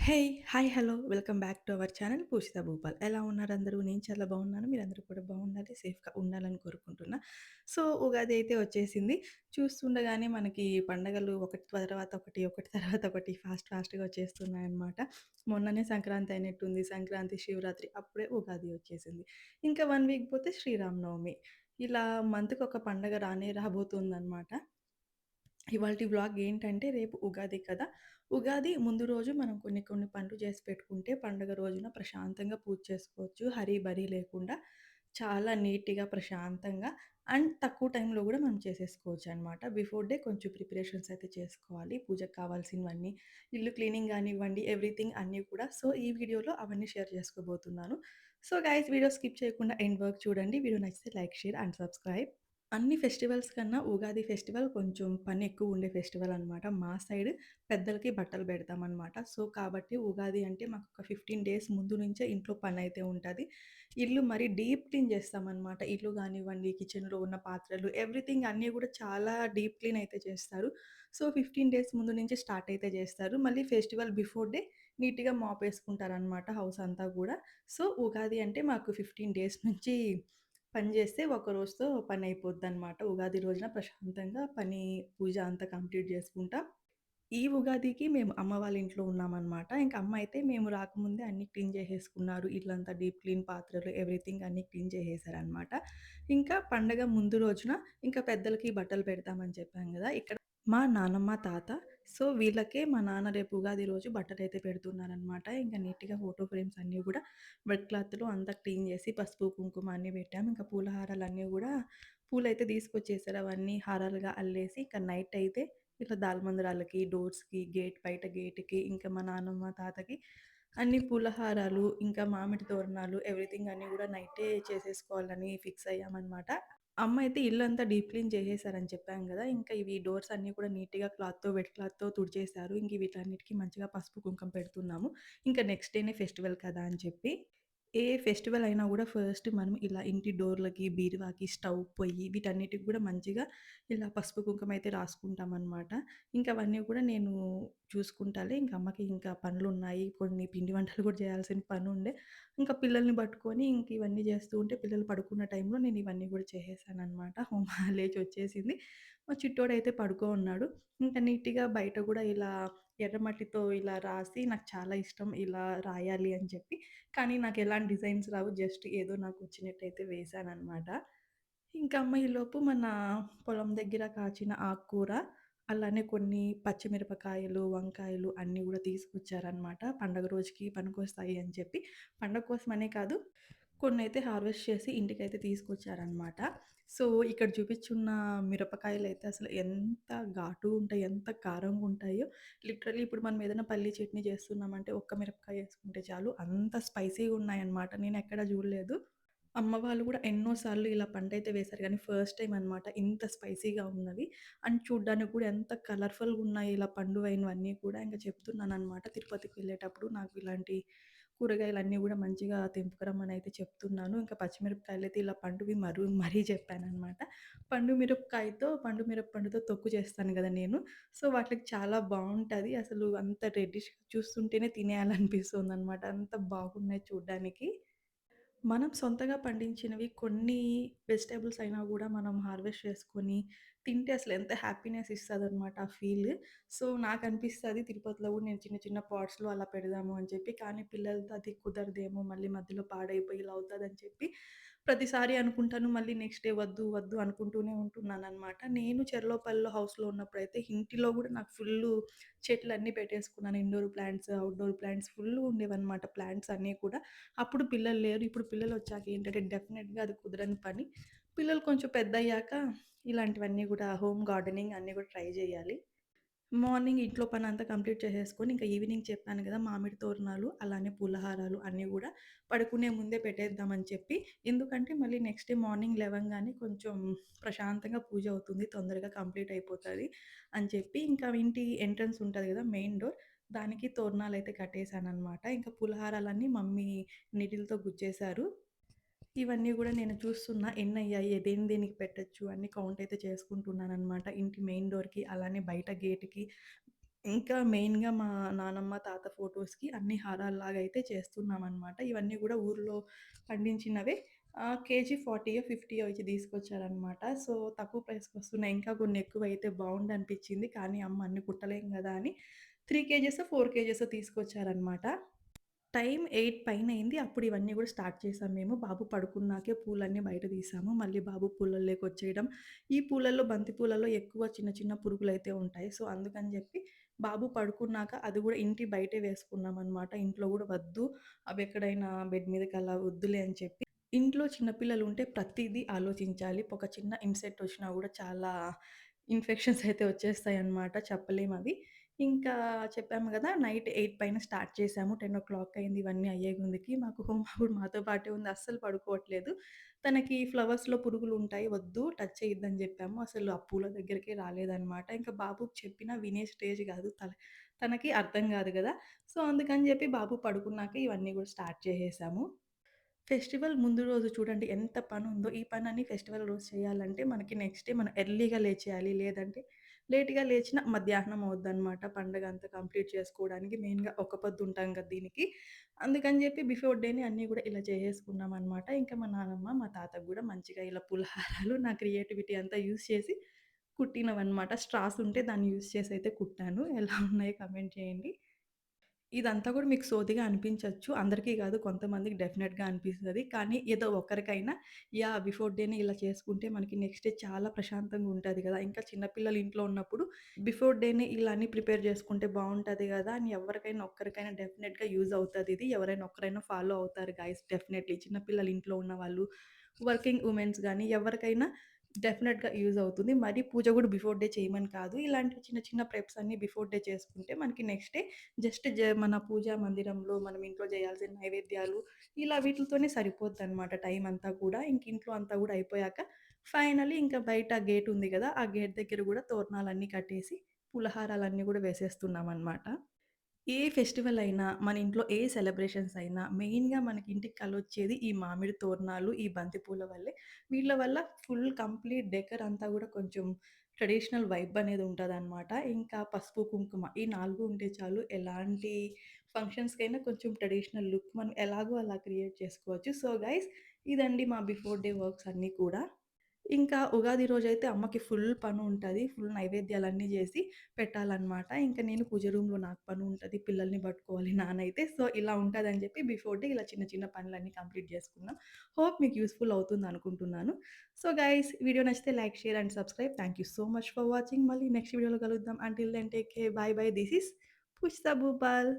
Hey! Hi! Hello! Welcome back to our channel 'Pushitha Bhupal'. ఎలా ఉన్నారు అందరూ? నేను చాలా బాగున్నాను. మీరందరూ కూడా బాగుండాలి, సేఫ్‌గా ఉండాలని కోరుకుంటున్నా. సో, ఉగాది అయితే వచ్చేసింది. చూస్తుండగానే మనకి పండగలు ఒకటి తర్వాత ఒకటి, ఒకటి తర్వాత ఒకటి ఫాస్ట్‌గా వచ్చేస్తున్నాయన్నమాట. మొన్ననే సంక్రాంతి అయినట్టుంది. సంక్రాంతి, శివరాత్రి అప్పుడే ఉగాది వచ్చేసింది. ఇంకా 1 వీక్ పోతే శ్రీరామనవమి. ఇలా మంత్‌కొక పండగ రానే రాబోతుందన్నమాట. ఇవాల్టి వ్లాగ్ ఏంటంటే రేపు ఉగాది కదా! ఉగాది ముందు రోజు మనం కొన్ని పనులు చేసి పెట్టుకుంటే పండుగ రోజున ప్రశాంతంగా పూజ చేసుకోవచ్చు. హరీ బరీ లేకుండా చాలా నీట్‌గా, ప్రశాంతంగా అండ్ తక్కువ టైంలో గూడా మనం చేసేసుకోవచ్చనమాట. బిఫోర్ డే కొంచెం ప్రిపరేషన్స్ అయితే చేసుకోవాలి. పూజకు కావాల్సినవన్నీ, ఇల్లు క్లీనింగ్ గానివ్వండి, ఎవ్రీథింగ్ అన్నీ కూడా. సో, ఈ వీడియోలో అవన్నీ షేర్ చేసుకోబోతున్నాను. సో, గైస్ వీడియో స్కిప్ చేయకుండా ఎండ్ వరకు చూడండి. వీడియో నచ్చితే లైక్, షేర్ అండ్ సబ్స్క్రైబ్. అన్ని ఫెస్టివల్స్ కన్నా ఉగాది ఫెస్టివల్ కొంచెం పని ఎక్కువ ఉండే ఫెస్టివల్ అనమాట. మా సైడ్ పెద్దలకి బట్టలు పెడతామనమాట. సో, కాబట్టి ఉగాది అంటే మాకొక 15 డేస్ ముందు నుంచే ఇంట్లో పనైతే ఉంటది. ఇల్లు మరి డీప్ క్లీన్ చేస్తామనమాట. ఇల్లు గానివ్వండి, కిచెన్‌లో ఉన్న పాత్రలు ఎవ్రీథింగ్ అన్నీ గూడా చాలా డీప్ క్లీన్ అయితే చేస్తారు. సో, 15 డేస్ ముందు నుంచి స్టార్ట్ అయితే చేస్తారు. మళ్ళీ ఫెస్టివల్ బిఫోర్ డే నీట్‌గా మాపేసుకుంటారనమాట హౌస్ అంతా గూడా. సో, ఉగాది అంటే మాకు 15 డేస్ నుంచి పని జేస్తే ఒక రోజుతో పనయిపోద్దనమాట. ఉగాది రోజున ప్రశాంతంగా పని, పూజ అంతా కంప్లీట్ జేసుకుంటా. ఈ ఉగాదికి మేము అమ్మ వాళ్ళ ఇంట్లో ఉన్నామనమాట. ఇంక అమ్మ అయితే మేము రాకముందే అన్నీ క్లీన్ జేసేసుకున్నారు. ఇల్లంతా డీప్ క్లీన్, పాత్రలు ఎవ్రీథింగ్ అన్నీ క్లీన్ చేసేసారనమాట. ఇంకా పండగ ముందు రోజున ఇంకా పెద్దలకి బట్టలు పెడతామని చెప్పాను గదా! ఇక్కడ మా నానమ్మ, తాత సో, వీళ్ళకే మా నాన్న రేపు ఉగాది రోజు బట్టలైతే పెడుతున్నారనమాట. ఇంక నీట్‌గా ఫోటో ఫ్రేమ్స్ అన్నీ గూడా వెట్ క్లాత్‌లో అంతా క్లీన్ జేసి, పసుపు, కుంకుమ అన్నీ పెట్టాము. ఇంకా పూల హారాలన్నీ గూడా పూలైతే తీసుకొచ్చేసారు. అవన్నీ హారాలుగా అల్లేసి, ఇంక నైట్ అయితే ఇట్లా దాల్మందరాలకి, డోర్స్‌కి, బయట గేట్‌కి, ఇంకా మా నానమ్మ, తాతకి అన్ని పూల హారాలు, ఇంకా మామిడి తోరణాలు ఎవ్రీథింగ్ అన్నీ గూడా నైటే చేసేసుకోవాలని ఫిక్స్ అయ్యామనమాట. అమ్మ అయితే ఇల్లంతా డీప్ క్లీన్ చేసేసారని చెప్పాను గదా! ఇంకా ఇవి డోర్స్ అన్నీ కూడా నీట్‌గా వెట్ క్లాత్‌తో తుడిచేశారు. ఇంక వీటన్నిటికి మంచిగా పసుపు, కుంకుమ పెడుతున్నాము. ఇంకా నెక్స్ట్ డేనే ఫెస్టివల్ కదా అని చెప్పి. ఏ ఫెస్టివల్ అయినా గూడా ఫస్ట్ మనం ఇలా ఇంటి డోర్‌లకి, బీరువాకి, స్టవ్ పొయ్యి వీటన్నిటికి గూడా మంచిగా ఇలా పసుపు, కుంకుమ అయితే రాసుకుంటామనమాట. ఇంక అవన్నీ గూడా నేను చూసుకుంటాలే. ఇంక అమ్మకి ఇంకా పనులున్నాయి. కొన్ని పిండి వంటలు గూడా చేయాల్సిన పనుండే. ఇంకా పిల్లల్ని పట్టుకొని ఇంక ఇవన్నీ చేస్తూ ఉంటే పిల్లలు పడుకున్న టైంలో నేను ఇవన్నీ గూడా చేసేసాననమాట. హోమ లేచొచ్చేసింది. మా చిట్టోడైతే పడుకో ఉన్నాడు. ఇంకా నీట్‌గా బయట గూడా ఇలా ఎర్రమట్టితో ఇలా రాసి నాకు చాలా ఇష్టం ఇలా రాయాలి అని చెప్పి. కానీ నాకెలాంటి డిజైన్స్ రావు. జస్ట్ ఏదో నాకొచ్చినట్టయితే వేశాననమాట. ఇంకా అమ్మ ఈలోపు మన పొలం దగ్గర కాచిన ఆకుకూర, అలానే కొన్ని పచ్చిమిరపకాయలు, వంకాయలు అన్నీ గూడా తీసుకొచ్చారనమాట. పండగ రోజుకి పనికొస్తాయి అని చెప్పి. పండగ కోసమనే కాదు, కొన్నైతే హార్వెస్ట్ చేసి ఇంటికైతే తీసుకొచ్చారనమాట. సో, ఇక్కడ చూపిచ్చున్న మిరపకాయలైతే అసలు ఎంత ఘాటుగుంటాయి, ఎంత కారంగుంటాయో లిటరల్లీ ఇప్పుడు మనం ఏదైనా పల్లీ చట్నీ చేస్తున్నామంటే ఒక్క మిరపకాయ ఏసుకుంటే చాలు అంత స్పైసీగున్నాయన్నమాట. నేనెక్కడ జూడలేదు. అమ్మ వాళ్ళు గూడా ఎన్నో సార్లు ఇలా పంటయితే వేశారు గానీ, ఫస్ట్ టైమ్ అనమాట ఇంత స్పైసీగా ఉన్నవి. అండ్ చూడ్డానికి కూడా ఎంత కలర్‌ఫుల్‌గున్నాయి ఇలా పండువైనవన్నీ కూడా. ఇంక చెప్తున్నాననమాట తిరుపతికి వెళ్ళేటప్పుడు నాకు ఇలాంటి కూరగాయలన్నీ గూడా మంచిగా తెంపుకురమ్మనయితే చెప్తున్నాను. ఇంకా పచ్చిమిరపకాయలైతే ఇలా పండువి మరీ చెప్పాననమాట. పండు మిరపపండుతో తొక్కు చేస్తాను గదా నేను. సో, వాటిలకి చాలా బావుంటది. అసలు అంత రెడ్డిష్‌గా చూస్తుంటేనే తినేయాలనిపిస్తుందనమాట. అంత బాగున్నాయి చూడ్డానికి. మనం సొంతగా పండించినవి కొన్ని వెజిటబుల్స్ అయినా గూడా మనం హార్వెస్ట్ చేసుకొని తింటే అసలెంత హ్యాపీనెస్ ఇస్తదనమాట ఆ ఫీల్. సో, నాకనిపిస్తది తిరుపతిలో గూడా నేను చిన్న చిన్న పాట్స్‌లో అలా పెడదాము అని చెప్పి. కానీ పిల్లలతో అది కుదరదేమో మళ్ళీ మధ్యలో పాడైపోయి ఇలా అవుతదని చెప్పి ప్రతిసారి అనుకుంటాను. మళ్ళీ నెక్స్ట్ డే వద్దు అనుకుంటూనే ఉంటున్నాననమాట. నేను చెర్లోపల్లిలో హౌస్‌లో ఉన్నప్పుడైతే ఇంటిలో గూడా నాకు ఫుల్లు చెట్లన్నీ పెట్టేసుకున్నాను. ఇండోర్ ప్లాంట్స్, ఔట్‌డోర్ ప్లాంట్స్ ఫుల్లుగా ఉండేవన్నమాట ప్లాంట్స్ అన్నీ కూడా. అప్పుడు పిల్లలు లేరు. ఇప్పుడు పిల్లలొచ్చాక ఏంటంటే డెఫినెట్‌గా అది కుదరని పని. పిల్లలు కొంచెం పెద్దయ్యాక ఇలాంటివన్నీ గూడా హోమ్ గార్డెనింగ్ అన్నీ గూడా ట్రై జేయాలి. మార్నింగ్ ఇంట్లో పనంతా కంప్లీట్ చేసేసుకొని, ఇంకా ఈవినింగ్ చెప్పాను గదా! మామిడి తోరణాలు, అలానే పూలహారాలు అన్నీ గూడా పడుకునే ముందే పెట్టేద్దామని చెప్పి. ఎందుకంటే, మళ్ళీ నెక్స్ట్ డే మార్నింగ్ లెవంగానే కొంచెం ప్రశాంతంగా పూజ అవుతుంది. తొందరగా కంప్లీట్ అయిపోతది అని చెప్పి, ఇంకా ఇంటి ఎంట్రన్స్ ఉంటది గదా! Main door. దానికి తోరణాలయితే కట్టేసాననమాట. ఇంకా పులహారాలన్నీ మమ్మీ నీడిల్‌తో గుచ్చేశారు. ఇవన్నీ గూడా నేను చూస్తున్నా ఎన్నయ్యాయి, దేనికి పెట్టొచ్చు అన్నీ కౌంట్ అయితే చేసుకుంటున్నాననమాట. ఇంటి మెయిన్ డోర్‌కి, అలానే బయట గేట్‌కి ఇంకా మెయిన్‌గా మా నానమ్మ, తాత ఫోటోస్‌కి అన్ని హారాల్లాగా అయితే చేస్తున్నామనమాట. ఇవన్నీ గూడా ఊర్లో పండించినవే. కేజీ 40యో, 50యో ఇచ్చి తీసుకొచ్చారనమాట. సో, తక్కువ ప్రైస్‌కొస్తున్నాయి. ఇంకా కొన్ని ఎక్కువైతే బావుండనిపిచ్చింది. కానీ అమ్మ అన్ని కుట్టలేం గదా! అని 3 కేజెసో, 4 కేజెసో తీసుకొచ్చారనమాట. టైం 8 పైనయింది. అప్పుడు ఇవన్నీ గూడా స్టార్ట్ చేశాం మేము. బాబు పడుకున్నాకే పూలన్నీ బయట తీసాము. మళ్ళీ బాబు పూలల్లోకొచ్చేయడం. ఈ పూలల్లో బంతి పూలలో ఎక్కువ చిన్న చిన్న పురుగులైతే ఉంటాయి. సో, అందుకని జెప్పి బాబు పడుకున్నాక అది గూడా ఇంటి బయటే వేసుకున్నామనమాట. ఇంట్లో గూడా వద్దు. అవెక్కడైనా బెడ్ మీదకి అలా వద్దులే అని చెప్పి. ఇంట్లో చిన్న పిల్లలుంటే ప్రతీదీ ఆలోచించాలి. ఒక చిన్న ఇన్సెక్ట్ ఒచ్చినా గూడా చాలా ఇన్ఫెక్షన్స్ అయితే వచ్చేస్తాయన్నమాట. చెప్పలేమవి. ఇంకా చెప్పాము గదా! నైట్ 8 పైన స్టార్ట్ చేశాము. 10:00 అయింది ఇవన్నీ అయ్యేగుందికి. మాకు బాబు మాతో పాటే ఉంది. అస్సలు పడుకోవట్లేదు. తనకి ఫ్లవర్స్‌లో పురుగులుంటాయి. వద్దు టచ్ చేయొద్దని జెప్పాము. అసలు ఆ పూల దగ్గరికే రాలేదనమాట. ఇంకా బాబుకి చెప్పినా వినే స్టేజ్ గాదు. తనకి అర్థం గాదు గదా! సో, అందుకని జెప్పి బాబు పడుకున్నాక ఇవన్నీ గూడా స్టార్ట్ చేసేసాము. ఫెస్టివల్ ముందు రోజు చూడండి ఎంత పనుందో, ఈ పనని ఫెస్టివల్ రోజు చేయాలంటే మనకి నెక్స్ట్ డే మనం ఎర్లీగా లేచేయాలి. లేదంటే లేట్‌గా లేచినా మధ్యాహ్నం అవుద్దనమాట పండగంతా కంప్లీట్ చేసుకోవడానికి. మెయిన్‌గా ఒక్క పొద్దుంటాం కదా దీనికి. అందుకని జెప్పి బిఫోర్ డేనే అన్నీ గూడా ఇలా చేసేసుకున్నామనమాట. ఇంకా మా నానమ్మ, మా తాతకి గూడా మంచిగా ఇలా పులిహారాలు నా క్రియేటివిటీ అంతా యూజ్ చేసి కుట్టినవనమాట. స్ట్రాస్ ఉంటే దాన్ని యూజ్ చేసైతే కుట్టాను. ఎలా ఉన్నాయో కామెంట్ చేయండి. ఇదంతా గూడా మీకు సోదిగా అనిపించొచ్చు. అందరికీ గాదు కొంతమందికి డెఫినెట్‌గా అనిపిస్తది. కానీ ఏదో ఒక్కరికైనా బిఫోర్ డేనే ఇలా చేసుకుంటే మనకి నెక్స్ట్ డే చాలా ప్రశాంతంగా ఉంటది గదా! ఇంకా చిన్న పిల్లలు ఇంట్లో ఉన్నప్పుడు బిఫోర్ డేనే ఇలా అన్నీ ప్రిపేర్ చేసుకుంటే బావుంటది గదా! అని ఎవరికైనా ఒక్కరికైనా డెఫినెట్‌గా యూజ్ అవుతదిది. ఎవరైనా ఒక్కరైనా ఫాలో అవుతారు గైస్ డెఫినెట్‌లీ. చిన్న పిల్లలు ఇంట్లో ఉన్నవాళ్ళు, వర్కింగ్ వుమెన్స్ గానీ ఎవరికైనా డెఫినెట్‌గా యూజ్ అవుతుంది. మరి పూజ గూడా బిఫోర్ డే చేయమని కాదు. ఇలాంటి చిన్న చిన్న ప్రెప్స్ అన్నీ బిఫోర్ డే చేసుకుంటే మనకి నెక్స్ట్ డే మన పూజా మందిరంలో మనం ఇంట్లో చేయాల్సిన నైవేద్యాలు ఇలా వీటిలతోనే సరిపోద్దనమాట టైమంతా కూడా. ఇంక ఇంట్లో అంతా గూడా అయిపోయాక ఫైనల్లీ ఇంకా బయట గేట్ ఉంది గదా! ఆ గేట్ దగ్గర గూడా తోరణాలన్నీ కట్టేసి పులహారాలన్నీ గూడా వేసేస్తున్నామనమాట. ఏ ఫెస్టివల్ అయినా, మన ఇంట్లో ఏ సెలబ్రేషన్స్ అయినా మెయిన్‌గా మనకి ఇంటికి కలొచ్చేది ఈ మామిడి తోరణాలు, ఈ బంతి పూల వల్లే. వీళ్ళ వల్ల ఫుల్ కంప్లీట్ డెకర్ అంతా గూడా కొంచెం ట్రెడిషనల్ వైబ్ అనేది ఉంటదనమాట. ఇంకా పసుపు, కుంకుమ ఈ 4 ఉంటే చాలు ఎలాంటి ఫంక్షన్స్‌కైనా కొంచెం ట్రెడిషనల్ లుక్ మనం ఎలాగో అలా క్రియేట్ చేసుకోవచ్చు. సో, గైస్ ఇదండి మా బిఫోర్ డే వర్క్స్ అన్నీ కూడా. ఇంకా ఉగాది రోజైతే అమ్మకి ఫుల్ పనుంటది. ఫుల్ నైవేద్యాలన్నీ జేసి పెట్టాలనమాట. ఇంక నేను పూజ రూమ్‌లో నాకు పనుంటది. పిల్లల్ని పట్టుకోవాలి నానైతే. సో, ఇలా ఉంటదని జెప్పి బిఫోర్ డే ఇలా చిన్న చిన్న పనులన్నీ కంప్లీట్ జేసుకున్నాం. హోప్ మీకు యూజ్‌ఫుల్ అవుతుందనుకుంటున్నాను. సో, గైస్ వీడియో నచ్చితే like, share and subscribe. Thank you so much for watching. మళ్ళీ నెక్స్ట్ వీడియోలో కలుద్దాం. Until then take care. Bye bye. This is Pushta Bhupal.